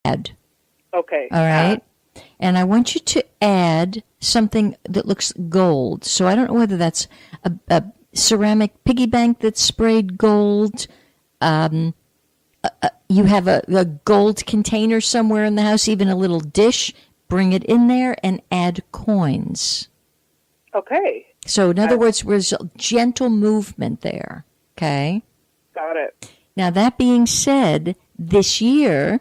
add. Okay. All right? And I want you to add something that looks gold. So I don't know whether that's a ceramic piggy bank that's sprayed gold. You have a gold container somewhere in the house, even a little dish. Bring it in there and add coins. Okay. So in other words, there's a gentle movement there. Okay? Got it. Now, that being said, this year,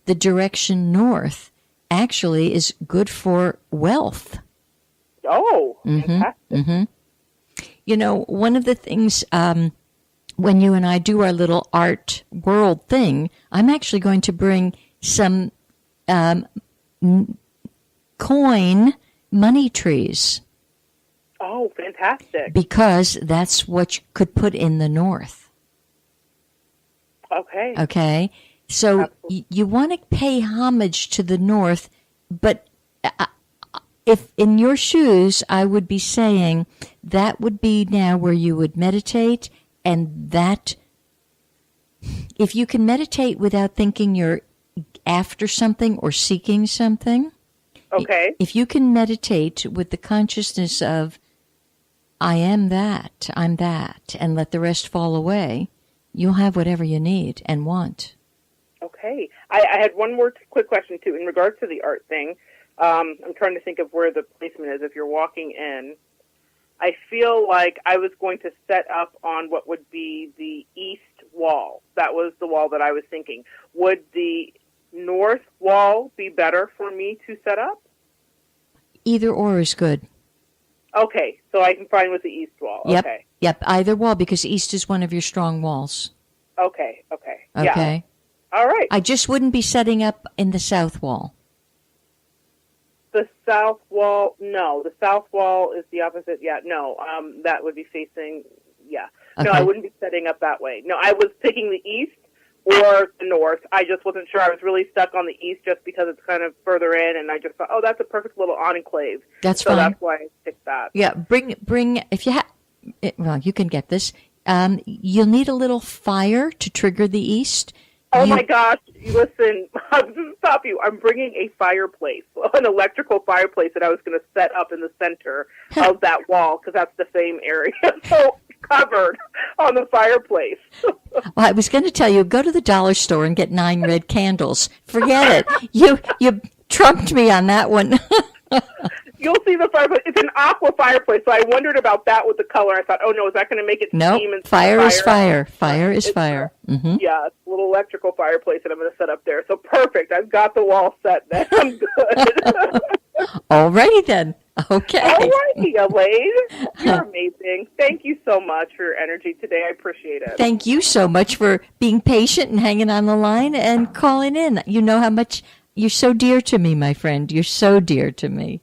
the direction north actually is good for wealth. Oh, fantastic. Mm-hmm. You know, one of the things when you and I do our little art world thing, I'm actually going to bring some coin money trees. Oh, fantastic. Because that's what you could put in the north. Okay. Okay? So you want to pay homage to the north, but if in your shoes, I would be saying that would be now where you would meditate, and that if you can meditate without thinking you're after something or seeking something, okay. If you can meditate with the consciousness of I am that, I'm that, and let the rest fall away, you'll have whatever you need and want. Okay. I had one more quick question, too, in regards to the art thing. I'm trying to think of where the placement is. If you're walking in, I feel like I was going to set up on what would be the east wall. That was the wall that I was thinking. Would the north wall be better for me to set up? Either or is good. Okay, so I can find with the east wall. Yep, Okay. Yep, either wall, because east is one of your strong walls. Okay. Okay. Yeah. All right. I just wouldn't be setting up in the south wall. The south wall, no. The south wall is the opposite. Yeah, no. That would be facing, yeah. Okay. No, I wouldn't be setting up that way. No, I was picking the east or the north. I just wasn't sure. I was really stuck on the east just because it's kind of further in, and I just thought, oh, that's a perfect little enclave. That's fine. So fine. that's why I picked that. Yeah, bring if you have, well, you can get this. You'll need a little fire to trigger the east. Oh, my gosh. Listen, I'm going to stop you. I'm bringing a fireplace, an electrical fireplace that I was going to set up in the center of that wall because that's the same area. So covered on the fireplace. Well, I was going to tell you, go to the dollar store and get 9 red candles. Forget it. You trumped me on that one. You'll see the fireplace. It's an aqua fireplace, so I wondered about that with the color. I thought, oh, no, is that going to make it steam? Nope. Fire is fire. Fire is fire. Mm-hmm. Yeah, it's a little electrical fireplace that I'm going to set up there. So perfect. I've got the wall set then. I'm good. All righty then. Okay. All righty, Elaine. You're amazing. Thank you so much for your energy today. I appreciate it. Thank you so much for being patient and hanging on the line and calling in. You know how much you're so dear to me, my friend. You're so dear to me.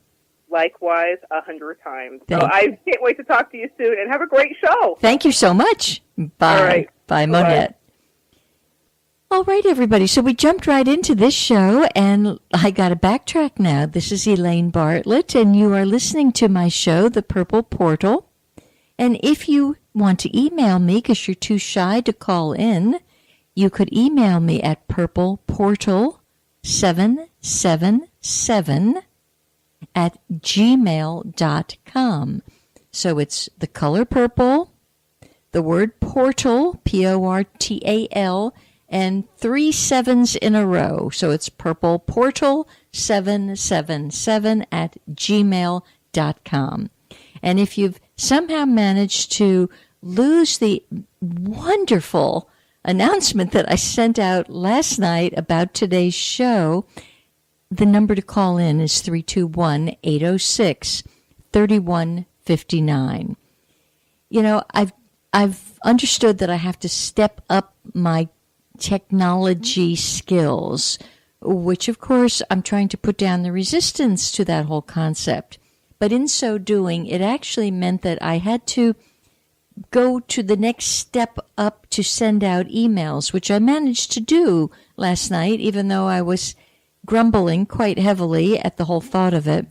Likewise, 100 times. So I can't wait to talk to you soon, and have a great show. Thank you so much. Bye. All right. Bye, Monette. All right, everybody. So we jumped right into this show, and I got to backtrack now. This is Elaine Bartlett, and you are listening to my show, The Purple Portal. And if you want to email me, because you're too shy to call in, you could email me at purpleportal777 at gmail.com. So it's the color purple, the word portal, Portal, and 3 7s in a row. So it's purpleportal777 at gmail.com. And if you've somehow managed to lose the wonderful announcement that I sent out last night about today's show, the number to call in is 321-806-3159. You know, I've understood that I have to step up my technology skills, which of course I'm trying to put down the resistance to that whole concept. But in so doing, it actually meant that I had to go to the next step up to send out emails, which I managed to do last night, even though I was grumbling quite heavily at the whole thought of it.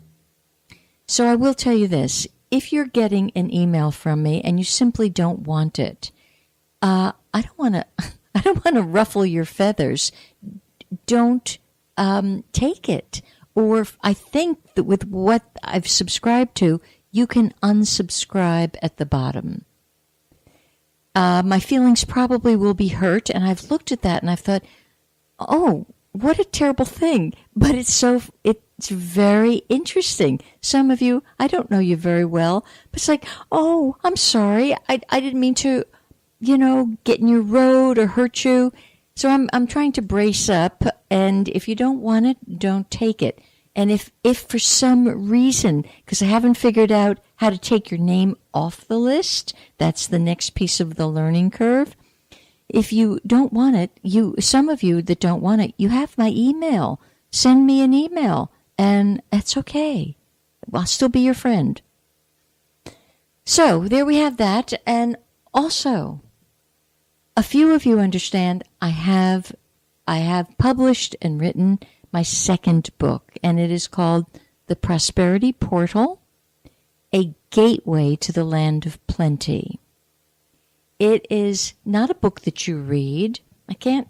So I will tell you this. If you're getting an email from me and you simply don't want it, I don't want to ruffle your feathers. Don't take it. Or I think that with what I've subscribed to, you can unsubscribe at the bottom. My feelings probably will be hurt, and I've looked at that and I've thought, oh, what a terrible thing. But it's very interesting. Some of you, I don't know you very well, but it's like, oh, I'm sorry. I didn't mean to, get in your road or hurt you. So I'm trying to brace up, and if you don't want it, don't take it. And if for some reason, because I haven't figured out how to take your name off the list, that's the next piece of the learning curve. If you don't want it, some of you that don't want it, you have my email. Send me an email, and that's okay. I'll still be your friend. So there we have that. And also, a few of you understand I have published and written my second book, and it is called The Prosperity Portal, A Gateway to the Land of Plenty. It is not a book that you read. I can't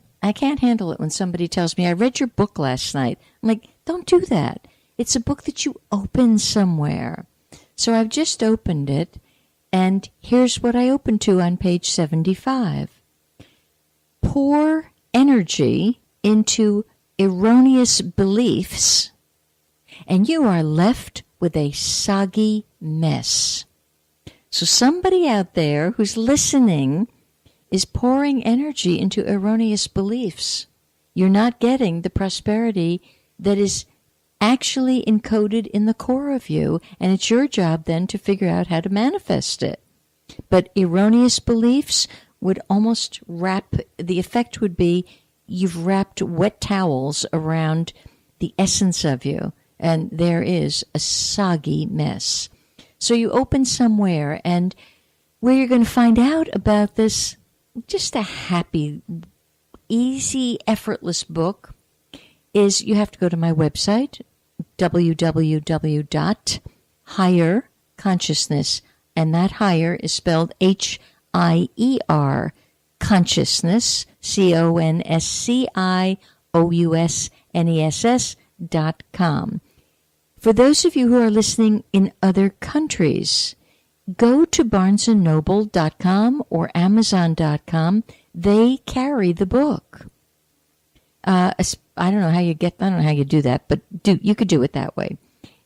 handle it when somebody tells me, I read your book last night. I'm like, don't do that. It's a book that you open somewhere. So I've just opened it, and here's what I opened to on page 75. Pour energy into erroneous beliefs, and you are left with a soggy mess. So somebody out there who's listening is pouring energy into erroneous beliefs. You're not getting the prosperity that is actually encoded in the core of you, and it's your job then to figure out how to manifest it. But erroneous beliefs would almost the effect would be you've wrapped wet towels around the essence of you, and there is a soggy mess. So you open somewhere, and where you're going to find out about this, just a happy, easy, effortless book, is you have to go to my website, www.higherconsciousness, and that higher is spelled H-I-E-R, consciousness, CONSCIOUSNESS.com. For those of you who are listening in other countries, go to barnesandnoble.com or amazon.com. They carry the book. I don't know how you do that, but you could do it that way.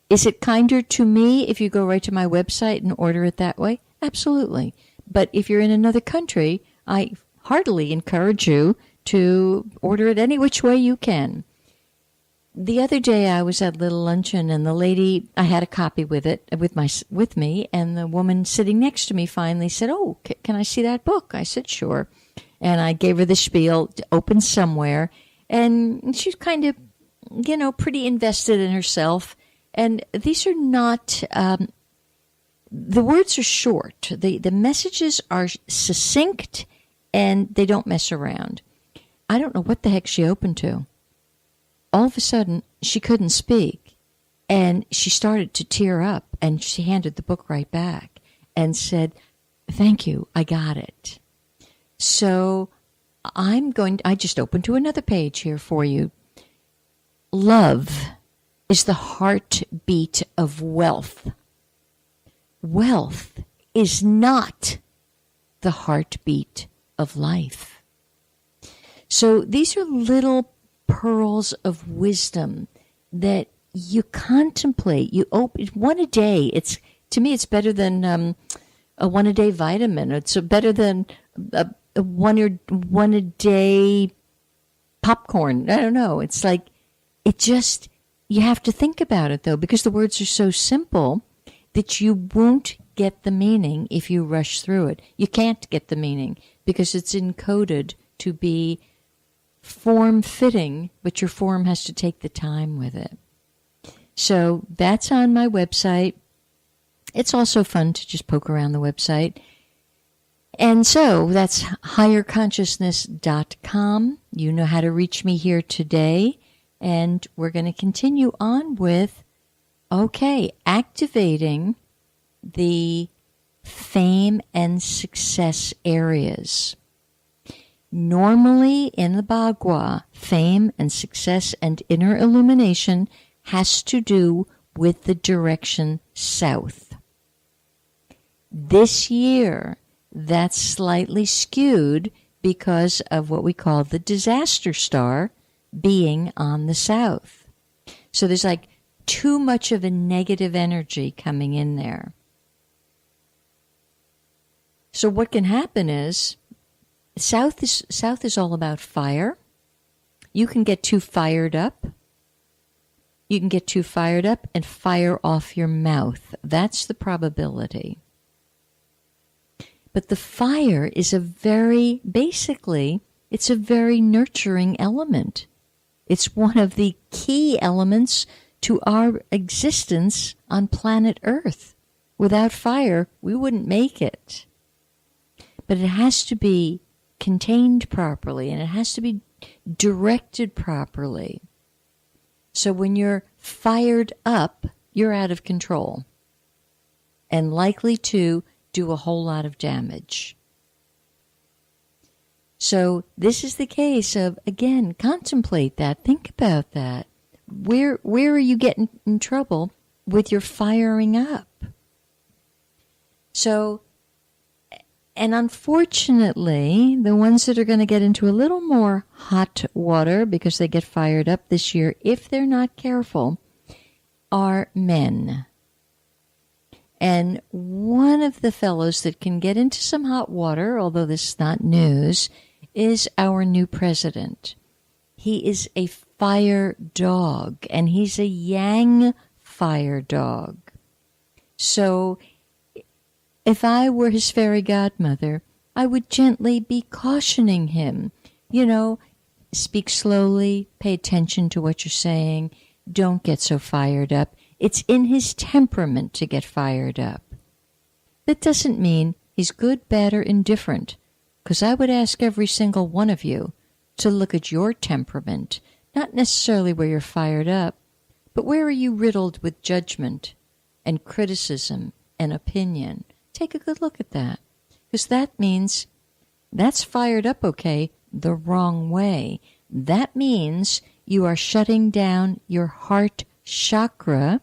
Is it kinder to me if you go right to my website and order it that way? Absolutely. But if you're in another country, I heartily encourage you to order it any which way you can. The other day I was at a little luncheon, and the lady, I had a copy with me, and the woman sitting next to me finally said, "Oh, can I see that book?" I said, "Sure." And I gave her the spiel, open somewhere, and she's kind of, pretty invested in herself. And these are not, the words are short. The messages are succinct, and they don't mess around. I don't know what the heck she opened to. All of a sudden, she couldn't speak, and she started to tear up, and she handed the book right back and said, "Thank you, I got it." So I just opened to another page here for you. Love is the heartbeat of wealth. Wealth is not the heartbeat of life. So these are little pearls of wisdom that you contemplate. You open one a day. To me, it's better than a one a day vitamin. It's better than a one a day popcorn. I don't know. It's like you have to think about it though, because the words are so simple that you won't get the meaning if you rush through it. You can't get the meaning because it's encoded to be form-fitting, but your form has to take the time with it. So that's on my website. It's also fun to just poke around the website. And so that's higherconsciousness.com. You know how to reach me here today. And we're going to continue on with, activating the fame and success areas. Normally in the Bagua, fame and success and inner illumination has to do with the direction south. This year, that's slightly skewed because of what we call the disaster star being on the south. So there's like too much of a negative energy coming in there. So what can happen is south is all about fire. You can get too fired up. You can get too fired up and fire off your mouth. That's the probability. But the fire is it's a very nurturing element. It's one of the key elements to our existence on planet Earth. Without fire, we wouldn't make it. But it has to be contained properly, and it has to be directed properly. So when you're fired up, you're out of control and likely to do a whole lot of damage. So this is the case of, again, contemplate that. Think about that. Where are you getting in trouble with your firing up? So, and unfortunately, the ones that are going to get into a little more hot water because they get fired up this year, if they're not careful, are men. And one of the fellows that can get into some hot water, although this is not news, is our new president. He is a fire dog, and he's a yang fire dog. So if I were his fairy godmother, I would gently be cautioning him. You know, speak slowly, pay attention to what you're saying, don't get so fired up. It's in his temperament to get fired up. That doesn't mean he's good, bad, or indifferent, because I would ask every single one of you to look at your temperament, not necessarily where you're fired up, but where are you riddled with judgment and criticism and opinion. Take a good look at that, because that means that's fired up, okay, the wrong way. That means you are shutting down your heart chakra.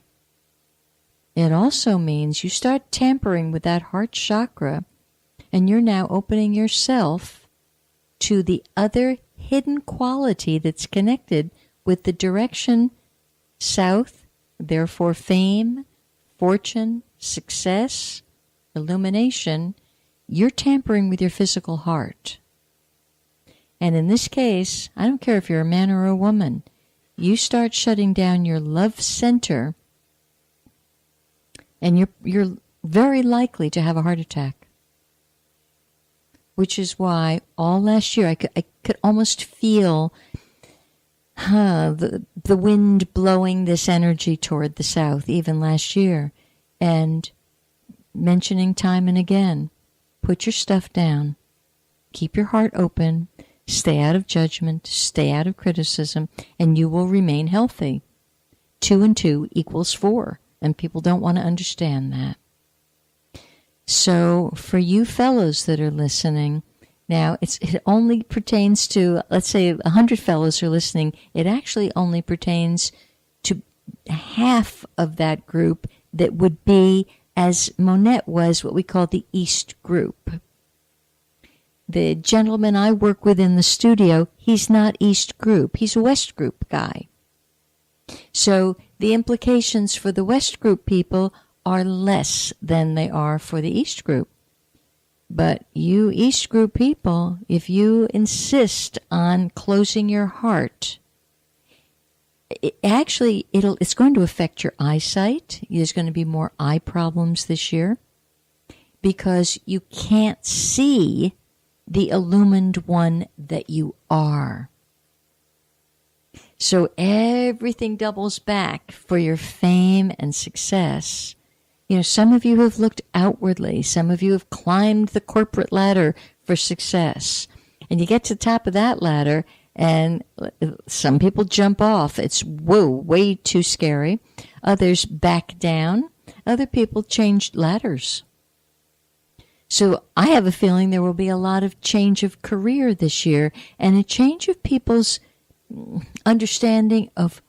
It also means you start tampering with that heart chakra, and you're now opening yourself to the other hidden quality that's connected with the direction south, therefore fame, fortune, success, illumination. You're tampering with your physical heart. And in this case, I don't care if you're a man or a woman, you start shutting down your love center, and you're very likely to have a heart attack. Which is why all last year I could almost feel the wind blowing this energy toward the south, even last year, and mentioning time and again, put your stuff down, keep your heart open, stay out of judgment, stay out of criticism, and you will remain healthy. 2 and 2 equals 4, and people don't want to understand that. So for you fellows that are listening, now it only pertains to, let's say 100 fellows are listening, it actually only pertains to half of that group that would be, as Monette was, what we call the East group. The gentleman I work with in the studio, he's not East group, he's a West group guy. So the implications for the West group people are less than they are for the East group. But you East group people, if you insist on closing your heart, it's going to affect your eyesight. There's going to be more eye problems this year because you can't see the illumined one that you are. So everything doubles back for your fame and success. You know, some of you have looked outwardly. Some of you have climbed the corporate ladder for success. And you get to the top of that ladder, and some people jump off. It's, whoa, way too scary. Others back down. Other people change ladders. So I have a feeling there will be a lot of change of career this year and a change of people's understanding of